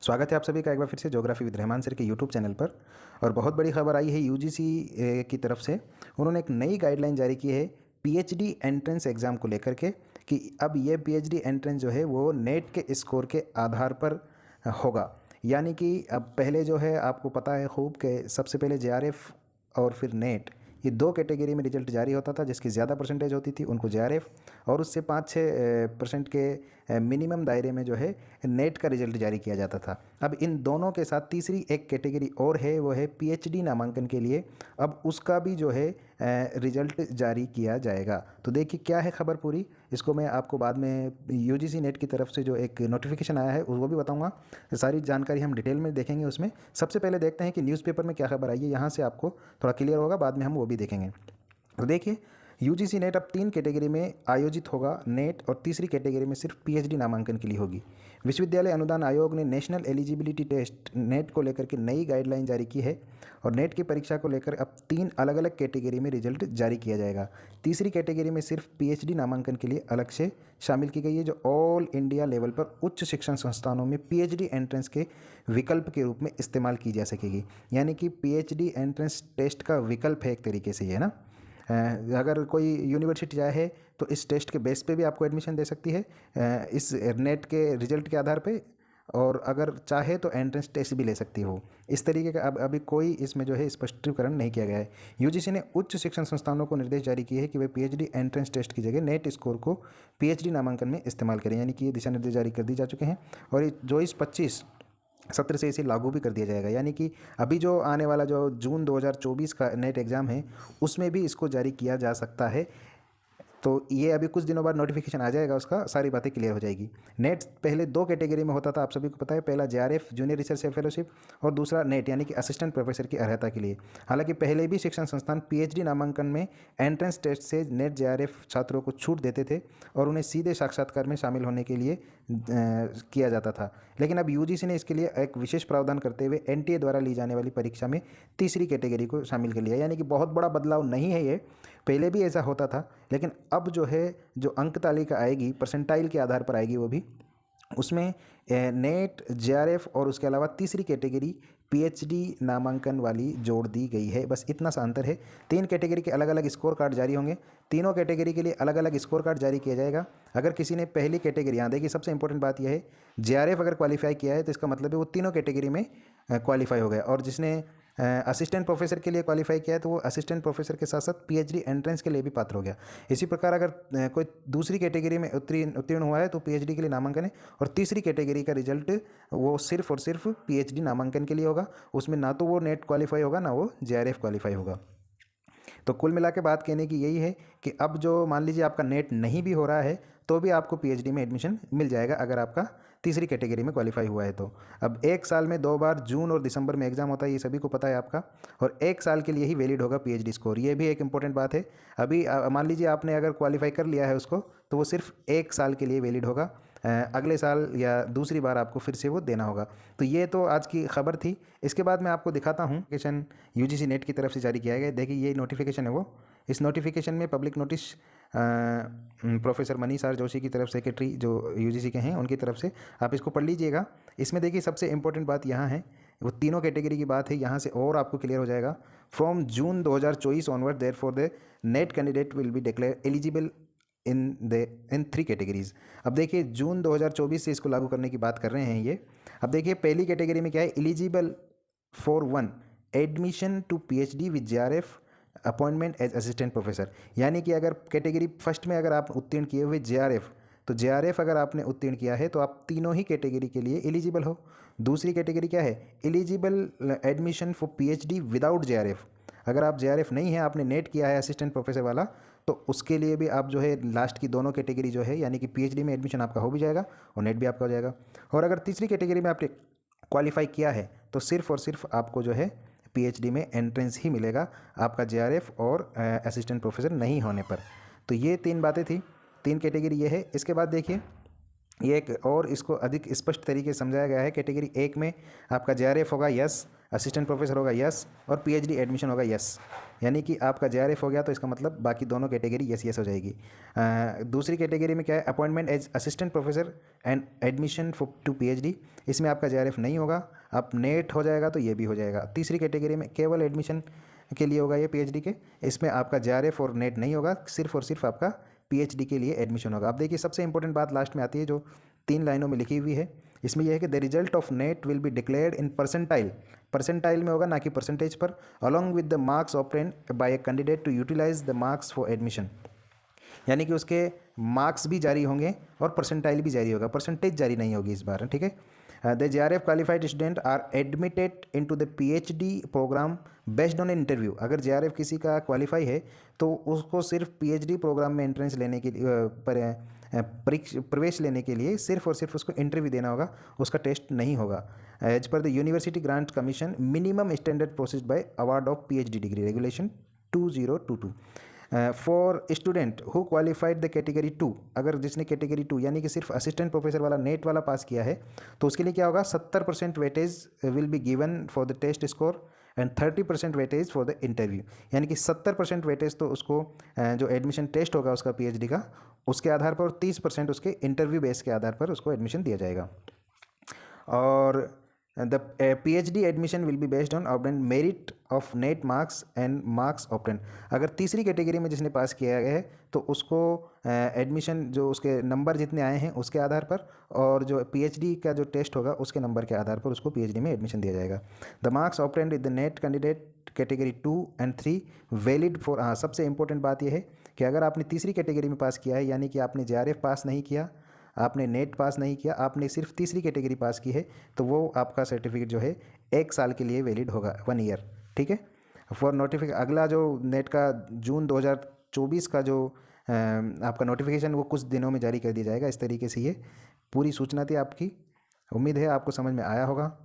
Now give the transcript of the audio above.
स्वागत है आप सभी का एक बार फिर से ज्योग्राफी विद रहमान सर के यूट्यूब चैनल पर। और बहुत बड़ी खबर आई है यूजीसी की तरफ से। उन्होंने एक नई गाइडलाइन जारी की है पीएचडी एंट्रेंस एग्ज़ाम को लेकर के कि अब ये पीएचडी एंट्रेंस जो है वो नेट के स्कोर के आधार पर होगा। यानी कि अब पहले जो है आपको पता है खूब कि सबसे पहले जेआरएफ और फिर नेट, ये दो कैटेगरी में रिजल्ट जारी होता था। जिसकी ज़्यादा परसेंटेज होती थी उनको जेआरएफ, और उससे 5-6% के मिनिमम दायरे में जो है नेट का रिजल्ट जारी किया जाता था। अब इन दोनों के साथ तीसरी एक कैटेगरी और है, वो है पीएचडी नामांकन के लिए। अब उसका भी जो है रिजल्ट जारी किया जाएगा। तो देखिए क्या है खबर पूरी, इसको मैं आपको बाद में यूजीसी नेट की तरफ से जो एक नोटिफिकेशन आया है वो भी बताऊंगा। सारी जानकारी हम डिटेल में देखेंगे उसमें। सबसे पहले देखते हैं कि न्यूज़पेपर में क्या खबर आई है, यहाँ से आपको थोड़ा क्लियर होगा, बाद में हम वो भी देखेंगे। तो देखिए यूजीसी नेट अब 3 कैटेगरी में आयोजित होगा नेट, और तीसरी कैटेगरी में सिर्फ पीएचडी नामांकन के लिए होगी। विश्वविद्यालय अनुदान आयोग ने नेशनल एलिजिबिलिटी टेस्ट नेट को लेकर के नई गाइडलाइन जारी की है, और नेट की परीक्षा को लेकर अब 3 अलग अलग कैटेगरी में रिजल्ट जारी किया जाएगा। तीसरी कैटेगरी में सिर्फ पीएचडी नामांकन के लिए अलग से शामिल की गई है, जो ऑल इंडिया लेवल पर उच्च शिक्षण संस्थानों में पीएचडी एंट्रेंस के विकल्प के रूप में इस्तेमाल की जा सकेगी। यानी कि पीएचडी एंट्रेंस टेस्ट का विकल्प है एक तरीके से, ये ना। अगर कोई यूनिवर्सिटी चाहे तो इस टेस्ट के बेस पे भी आपको एडमिशन दे सकती है, इस नेट के रिजल्ट के आधार पे, और अगर चाहे तो एंट्रेंस टेस्ट भी ले सकती हो। इस तरीके का अब अभी कोई इसमें जो है स्पष्टीकरण नहीं किया गया है। यूजीसी ने उच्च शिक्षण संस्थानों को निर्देश जारी किए हैं कि वे पीएचडी एंट्रेंस टेस्ट की जगह नेट स्कोर को पीएचडी नामांकन में इस्तेमाल करें। यानी कि ये दिशा निर्देश जारी कर दी जा चुके हैं, और जो इस 25 सत्र से इसे लागू भी कर दिया जाएगा। यानी कि अभी जो आने वाला जो जून 2024 का नेट एग्ज़ाम है उसमें भी इसको जारी किया जा सकता है। तो ये अभी कुछ दिनों बाद नोटिफिकेशन आ जाएगा, उसका सारी बातें क्लियर हो जाएगी। नेट पहले 2 कैटेगरी में होता था, आप सभी को पता है। पहला जेआरएफ जूनियर रिसर्च फेलोशिप, और दूसरा नेट यानी कि असिस्टेंट प्रोफेसर की अर्हता के लिए। हालांकि पहले भी शिक्षण संस्थान पीएचडी नामांकन में एंट्रेंस टेस्ट से नेट जेआरएफ छात्रों को छूट देते थे, और उन्हें सीधे साक्षात्कार में शामिल होने के लिए किया जाता था। लेकिन अब यूजीसी ने इसके लिए एक विशेष प्रावधान करते हुए एनटीए द्वारा ली जाने वाली परीक्षा में तीसरी कैटेगरी को शामिल कर लिया। यानी कि बहुत बड़ा बदलाव नहीं है ये, पहले भी ऐसा होता था। लेकिन अब जो है जो अंक तालिका आएगी परसेंटाइल के आधार पर आएगी, वो भी उसमें नेट जेआरएफ और उसके अलावा तीसरी कैटेगरी पीएचडी नामांकन वाली जोड़ दी गई है। बस इतना सा अंतर है। 3 कैटेगरी के अलग अलग स्कोर कार्ड जारी होंगे, तीनों कैटेगरी के लिए अलग अलग स्कोर कार्ड जारी किया जाएगा। अगर किसी ने पहली कैटेगरी, यहाँ देखिए सबसे इंपॉर्टेंट बात यह है, जेआरएफ अगर क्वालिफाई किया है तो इसका मतलब है वो तीनों कैटेगरी में क्वालिफाई हो गया। और जिसने असिस्टेंट प्रोफेसर के लिए क्वालिफाई किया है तो वो असिस्टेंट प्रोफेसर के साथ साथ पीएचडी एंट्रेंस के लिए भी पात्र हो गया। इसी प्रकार अगर कोई दूसरी कैटेगरी में उत्तीर्ण हुआ है तो पीएचडी के लिए नामांकन है, और तीसरी कैटेगरी का रिजल्ट वो सिर्फ और सिर्फ पीएचडी नामांकन के लिए होगा। उसमें ना तो वो नेट क्वालिफाई होगा ना वो जेआरएफ क्वालिफाई होगा। तो कुल मिला के बात कहने की यही है कि अब जो मान लीजिए आपका नेट नहीं भी हो रहा है तो भी आपको पीएचडी में एडमिशन मिल जाएगा, अगर आपका तीसरी कैटेगरी में क्वालिफाई हुआ है तो। अब 1 साल में 2 बार जून और दिसंबर में एग्जाम होता है, ये सभी को पता है आपका, और 1 साल के लिए ही वैलिड होगा पीएचडी स्कोर। ये भी एक इंपॉर्टेंट बात है। अभी मान लीजिए आपने अगर क्वालिफाई कर लिया है उसको, तो वो सिर्फ 1 साल के लिए वैलिड होगा। अगले साल या दूसरी बार आपको फिर से वो देना होगा। तो ये तो आज की खबर थी। इसके बाद मैं आपको दिखाता हूँ नोटिफिकेशन यूजीसी नेट की तरफ से जारी किया गया है। देखिए ये नोटिफिकेशन है वो। इस नोटिफिकेशन में public notice professor Manish R Joshi की तरफ, सेक्रेटरी जो यूजीसी के हैं, उनकी तरफ से आप इसको पढ़ लीजिएगा। इसमें देखिए सबसे इंपॉर्टेंट बात यहाँ है, वो तीनों कैटेगरी की बात है, यहाँ से और आपको क्लियर हो जाएगा। From June 2024 onward there for the NET candidate will be declare eligible in 3 categories. अब देखिए जून 2024 से इसको लागू करने की बात कर रहे हैं ये। अब देखिए पहली कैटेगरी में क्या है, eligible for 1 admission to PhD with JRF appointment as assistant professor. यानी कि अगर कैटेगरी फर्स्ट में अगर आप उत्तीर्ण किए हुए जेआरएफ, तो जेआरएफ अगर आपने उत्तीर्ण किया है तो आप तीनों ही कैटेगरी के लिए एलिजिबल हो। दूसरी कैटेगरी क्या है, eligible admission for PhD without JRF. अगर आप जेआरएफ नहीं है, आपने नेट किया है असिस्टेंट प्रोफेसर वाला, तो उसके लिए भी आप जो है लास्ट की दोनों कैटेगरी जो है, यानी कि पीएचडी में एडमिशन आपका हो भी जाएगा और नेट भी आपका हो जाएगा। और अगर तीसरी कैटेगरी में आपने क्वालिफाई किया है तो सिर्फ और सिर्फ आपको जो है पीएचडी में एंट्रेंस ही मिलेगा, आपका जेआरएफ और असिस्टेंट प्रोफेसर नहीं होने पर। तो ये 3 बातें थी, 3 कैटेगरी ये है। इसके बाद देखिए ये एक और इसको अधिक स्पष्ट तरीके से समझाया गया है। कैटेगरी 1 में आपका जेआरएफ होगा यस, असिस्टेंट प्रोफेसर होगा यस, और पीएचडी एडमिशन होगा यस। यानी कि आपका जेआरएफ हो गया तो इसका मतलब बाकी दोनों कैटेगरी यस यस हो जाएगी। दूसरी कैटेगरी में क्या है, appointment as assistant professor and admission for to PhD, इसमें आपका जेआरएफ नहीं होगा, आप नेट हो जाएगा तो ये भी हो जाएगा। तीसरी कैटेगरी में केवल एडमिशन के लिए होगा ये पीएचडी के, इसमें आपका जेआरएफ और नेट नहीं होगा, सिर्फ और सिर्फ आपका पीएचडी के लिए एडमिशन होगा। अब देखिए सबसे इंपॉर्टेंट बात लास्ट में आती है जो 3 लाइनों में लिखी हुई है। इसमें यह है कि the result of NET will be declared in percentile, percentile में होगा ना कि परसेंटेज पर, along with the marks obtained by a candidate to utilise the marks for admission. यानी कि उसके मार्क्स भी जारी होंगे और परसेंटाइल भी जारी होगा, परसेंटेज जारी नहीं होगी इस बार, ठीक है। The JRF qualified student are admitted into the PhD programme based on interview. अगर जेआरएफ किसी का क्वालिफाई है तो उसको सिर्फ पीएचडी प्रोग्राम में एंट्रेंस लेने के लिए प्रवेश लेने के लिए सिर्फ और सिर्फ उसको इंटरव्यू देना होगा, उसका टेस्ट नहीं होगा। As per the university grant commission minimum standard process by award of PhD degree regulation 2022। For student who qualified the category 2, अगर जिसने कैटेगरी 2 यानी कि सिर्फ असिस्टेंट प्रोफेसर वाला नेट वाला पास किया है तो उसके लिए क्या होगा, 70% weightage will be given for the test score and 30% weightage for the interview. यानी कि 70% वेटेज तो उसको जो एडमिशन टेस्ट होगा उसका पीएचडी का, उसके आधार पर, और 30% उसके इंटरव्यू बेस के आधार पर उसको एडमिशन दिया जाएगा। और the PhD admission will be based on obtain merit of net marks and marks obtain. अगर तीसरी कैटेगरी में जिसने पास किया है तो उसको एडमिशन जो उसके नंबर जितने आए हैं उसके आधार पर, और जो पीएचडी का जो टेस्ट होगा उसके नंबर के आधार पर उसको पीएचडी में एडमिशन दिया जाएगा। The marks obtained in the NET candidate category 2 and 3 valid for, हाँ सबसे इंपॉर्टेंट बात यह है कि अगर आपने तीसरी कैटेगरी में पास किया है, यानी कि आपने जेआरएफ पास नहीं किया, आपने नेट पास नहीं किया, आपने सिर्फ तीसरी कैटेगरी पास की है, तो वो आपका सर्टिफिकेट जो है 1 साल के लिए वैलिड होगा, 1 ईयर, ठीक है। फॉर नोटिफिकेशन, अगला जो नेट का जून 2024 का जो आपका नोटिफिकेशन वो कुछ दिनों में जारी कर दिया जाएगा। इस तरीके से ये पूरी सूचना थी आपकी। उम्मीद है आपको समझ में आया होगा।